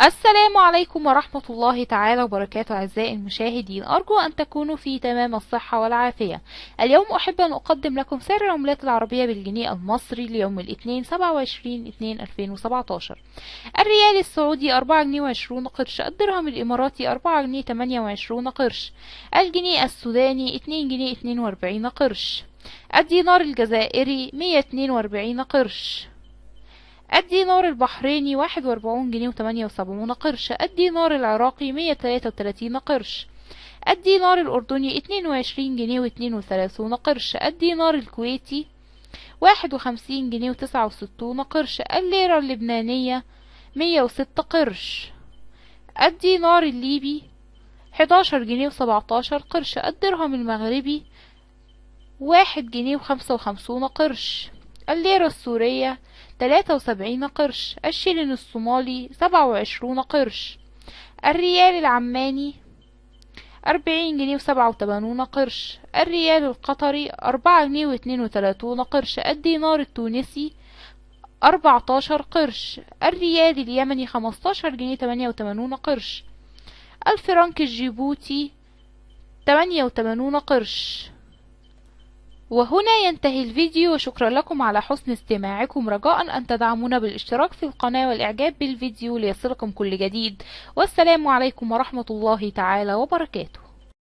السلام عليكم ورحمة الله تعالى وبركاته. أعزائي المشاهدين، أرجو أن تكونوا في تمام الصحة والعافية. اليوم أحب أن أقدم لكم سعر العملات العربية بالجنيه المصري ليوم الاثنين 27/2/2017. الريال السعودي 4 جنيه و20 قرش، الدرهم الإماراتي 4 جنيه 28 قرش، الجنيه السوداني 2 جنيه 42 قرش، الدينار الجزائري 142 قرش، الدينار البحريني 41 جنيه و78 قرش، الدينار العراقي 133 قرش، الدينار الأردني 22 جنيه و32 قرش، الدينار الكويتي 51 جنيه و69 قرش، الليرة اللبنانية 106 قرش، الدينار الليبي 11 جنيه و17 قرش، الدرهم المغربي 1 جنيه و55 قرش، الليرة السورية 73 قرش، الشيلين الصومالي 27 قرش، الريال العماني 40 جنيه و87 قرش، الريال القطري 4 جنيه و32 قرش، الدينار التونسي 14 قرش، الريال اليمني 15 جنيه 88 قرش، الفرنك الجيبوتي 88 قرش. وهنا ينتهي الفيديو، وشكرا لكم على حسن استماعكم. رجاء أن تدعمونا بالاشتراك في القناة والإعجاب بالفيديو ليصلكم كل جديد. والسلام عليكم ورحمة الله تعالى وبركاته.